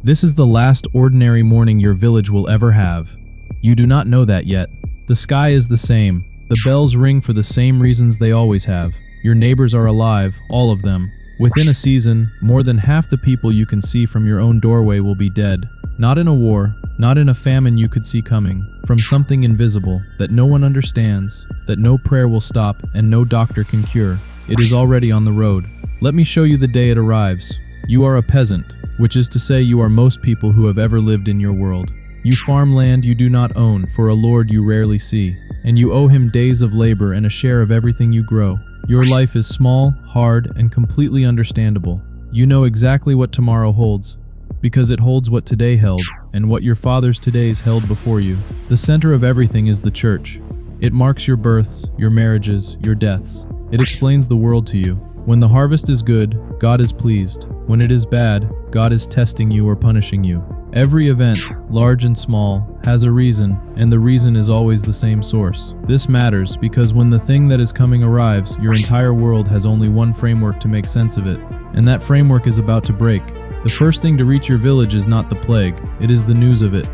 This is the last ordinary morning your village will ever have. You do not know that yet. The sky is the same. The bells ring for the same reasons they always have. Your neighbors are alive, all of them. Within a season, more than half the people you can see from your own doorway will be dead. Not in a war, not in a famine you could see coming, from something invisible that no one understands, that no prayer will stop and no doctor can cure. It is already on the road. Let me show you the day it arrives. You are a peasant, which is to say you are most people who have ever lived in your world. You farm land you do not own for a lord you rarely see, and you owe him days of labor and a share of everything you grow. Your life is small, hard, and completely understandable. You know exactly what tomorrow holds, because it holds what today held, and what your fathers' todays held before you. The center of everything is the church. It marks your births, your marriages, your deaths. It explains the world to you. When the harvest is good, God is pleased. When it is bad, God is testing you or punishing you. Every event, large and small, has a reason, and the reason is always the same source. This matters because when the thing that is coming arrives, your entire world has only one framework to make sense of it, and that framework is about to break. The first thing to reach your village is not the plague, it is the news of it.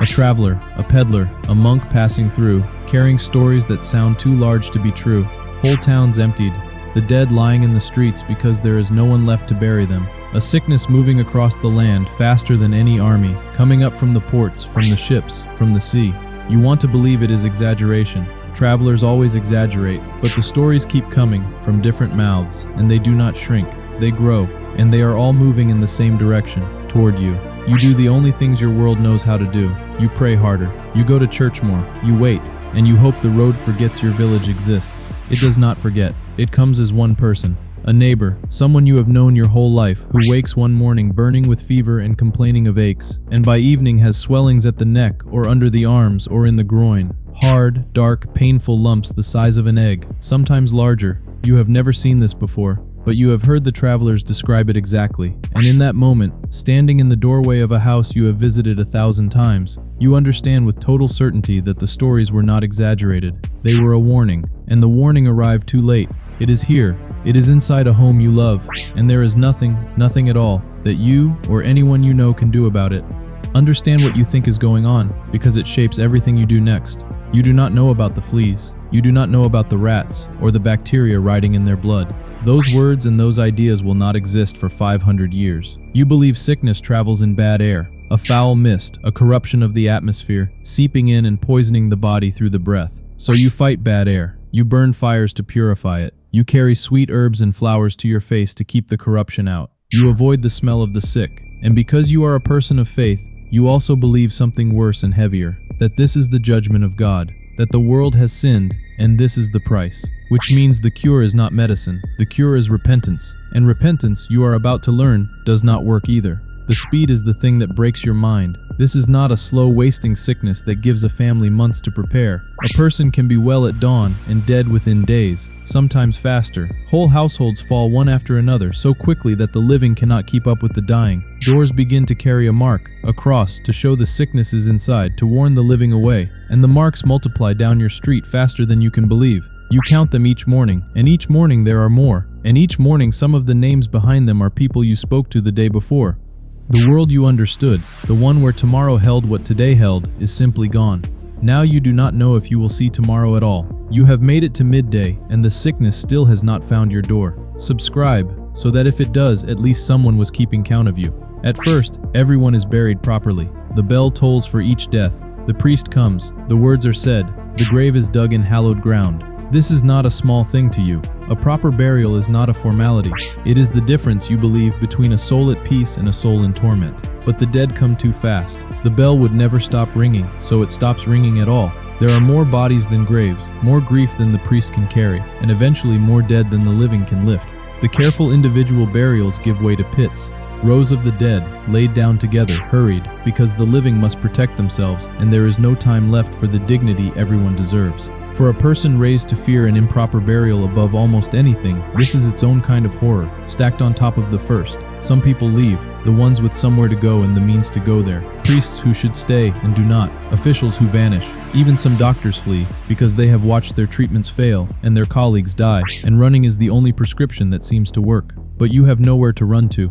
A traveler, a peddler, a monk passing through, carrying stories that sound too large to be true. Whole towns emptied, the dead lying in the streets because there is no one left to bury them. A sickness moving across the land faster than any army, coming up from the ports, from the ships, from the sea. You want to believe it is exaggeration. Travelers always exaggerate, but the stories keep coming from different mouths, and they do not shrink. They grow, and they are all moving in the same direction, toward you. You do the only things your world knows how to do. You pray harder. You go to church more. You wait, and you hope the road forgets your village exists. It does not forget. It comes as one person. A neighbor, someone you have known your whole life, who wakes one morning burning with fever and complaining of aches, and by evening has swellings at the neck or under the arms or in the groin. Hard, dark, painful lumps the size of an egg, sometimes larger. You have never seen this before, but you have heard the travelers describe it exactly. And in that moment, standing in the doorway of a house you have visited 1,000 times, you understand with total certainty that the stories were not exaggerated. They were a warning, and the warning arrived too late. It is here. It is inside a home you love, and there is nothing at all, that you or anyone you know can do about it. Understand what you think is going on, because it shapes everything you do next. You do not know about the fleas. You do not know about the rats, or the bacteria riding in their blood. Those words and those ideas will not exist for 500 years. You believe sickness travels in bad air, a foul mist, a corruption of the atmosphere, seeping in and poisoning the body through the breath. So you fight bad air. You burn fires to purify it. You carry sweet herbs and flowers to your face to keep the corruption out. You avoid the smell of the sick. And because you are a person of faith, you also believe something worse and heavier, that this is the judgment of God, that the world has sinned, and this is the price. Which means the cure is not medicine, the cure is repentance. And repentance, you are about to learn, does not work either. The speed is the thing that breaks your mind. This is not a slow wasting sickness that gives a family months to prepare. A person can be well at dawn and dead within days, sometimes faster. Whole households fall one after another so quickly that the living cannot keep up with the dying. Doors begin to carry a mark, a cross, to show the sickness is inside, to warn the living away. And the marks multiply down your street faster than you can believe. You count them each morning, and each morning there are more. And each morning some of the names behind them are people you spoke to the day before. The world you understood, the one where tomorrow held what today held, is simply gone. Now you do not know if you will see tomorrow at all. You have made it to midday, and the sickness still has not found your door. Subscribe, so that if it does, at least someone was keeping count of you. At first, everyone is buried properly. The bell tolls for each death. The priest comes. The words are said. The grave is dug in hallowed ground. This is not a small thing to you. A proper burial is not a formality. It is the difference, you believe, between a soul at peace and a soul in torment. But the dead come too fast. The bell would never stop ringing, so it stops ringing at all. There are more bodies than graves, more grief than the priest can carry, and eventually more dead than the living can lift. The careful individual burials give way to pits. Rows of the dead, laid down together, hurried, because the living must protect themselves, and there is no time left for the dignity everyone deserves. For a person raised to fear an improper burial above almost anything, this is its own kind of horror, stacked on top of the first. Some people leave, the ones with somewhere to go and the means to go there. Priests who should stay and do not. Officials who vanish. Even some doctors flee, because they have watched their treatments fail and their colleagues die, and running is the only prescription that seems to work. But you have nowhere to run to.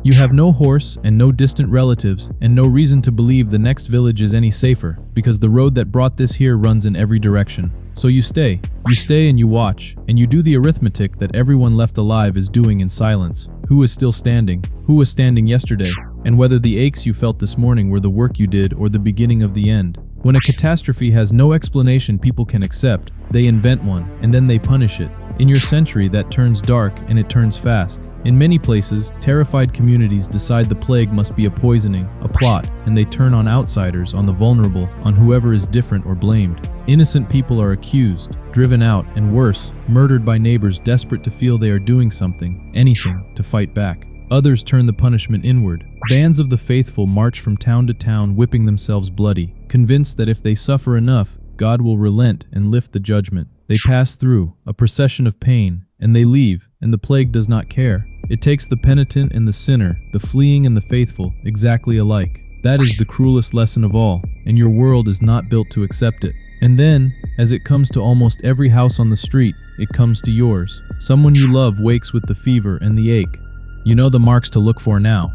You have no horse and no distant relatives and no reason to believe the next village is any safer, because the road that brought this here runs in every direction. So you stay and you watch, and you do the arithmetic that everyone left alive is doing in silence. Who is still standing? Who was standing yesterday? And whether the aches you felt this morning were the work you did or the beginning of the end. When a catastrophe has no explanation people can accept, they invent one, and then they punish it. In your century, that turns dark, and it turns fast. In many places, terrified communities decide the plague must be a poisoning, a plot, and they turn on outsiders, on the vulnerable, on whoever is different or blamed. Innocent people are accused, driven out, and worse, murdered by neighbors desperate to feel they are doing something, anything, to fight back. Others turn the punishment inward. Bands of the faithful march from town to town, whipping themselves bloody, convinced that if they suffer enough, God will relent and lift the judgment. They pass through, a procession of pain, and they leave, and the plague does not care. It takes the penitent and the sinner, the fleeing and the faithful, exactly alike. That is the cruelest lesson of all, and your world is not built to accept it. And then, as it comes to almost every house on the street, it comes to yours. Someone you love wakes with the fever and the ache. You know the marks to look for now.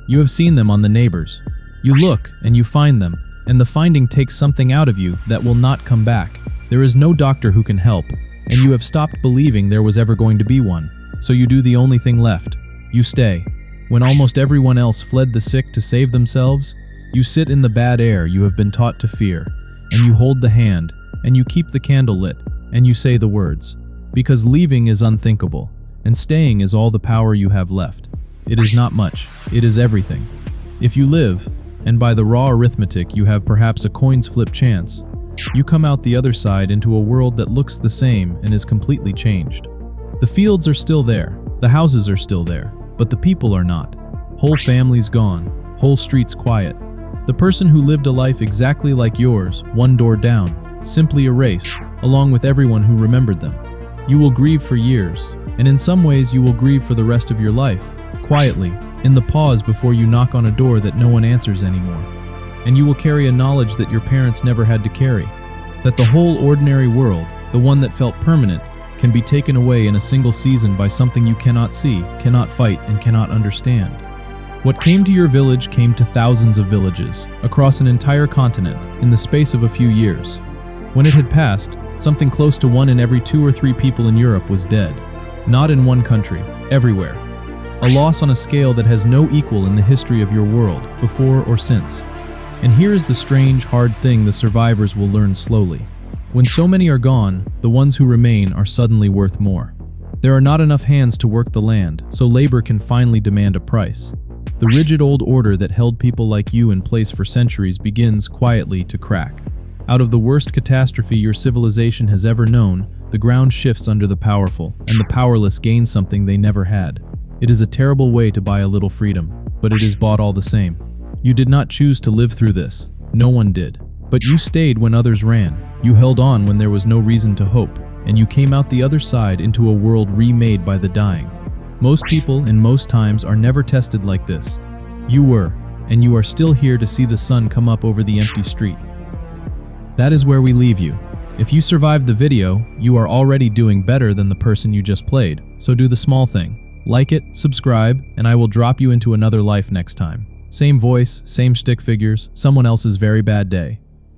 You have seen them on the neighbors. You look, and you find them, and the finding takes something out of you that will not come back. There is no doctor who can help, and you have stopped believing there was ever going to be one. So you do the only thing left. You stay. When almost everyone else fled the sick to save themselves, you sit in the bad air you have been taught to fear, and you hold the hand, and you keep the candle lit, and you say the words. Because leaving is unthinkable, and staying is all the power you have left. It is not much, it is everything. If you live, and by the raw arithmetic you have perhaps a coin's flip chance, you come out the other side into a world that looks the same and is completely changed. The fields are still there, the houses are still there, but the people are not. Whole families gone, whole streets quiet. The person who lived a life exactly like yours, one door down, simply erased, along with everyone who remembered them. You will grieve for years, and in some ways you will grieve for the rest of your life, quietly, in the pause before you knock on a door that no one answers anymore. And you will carry a knowledge that your parents never had to carry, that the whole ordinary world, the one that felt permanent, can be taken away in a single season by something you cannot see, cannot fight, and cannot understand. What came to your village came to thousands of villages, across an entire continent, in the space of a few years. When it had passed, something close to 1 in every 2 or 3 people in Europe was dead. Not in one country, everywhere. A loss on a scale that has no equal in the history of your world, before or since. And here is the strange, hard thing the survivors will learn slowly. When so many are gone, the ones who remain are suddenly worth more. There are not enough hands to work the land, so labor can finally demand a price. The rigid old order that held people like you in place for centuries begins quietly to crack. Out of the worst catastrophe your civilization has ever known, the ground shifts under the powerful, and the powerless gain something they never had. It is a terrible way to buy a little freedom, but it is bought all the same. You did not choose to live through this. No one did. But you stayed when others ran. You held on when there was no reason to hope, and you came out the other side into a world remade by the dying. Most people, in most times, are never tested like this. You were, and you are still here to see the sun come up over the empty street. That is where we leave you. If you survived the video, you are already doing better than the person you just played, so do the small thing. Like it, subscribe, and I will drop you into another life next time. Same voice, same stick figures, someone else's very bad day.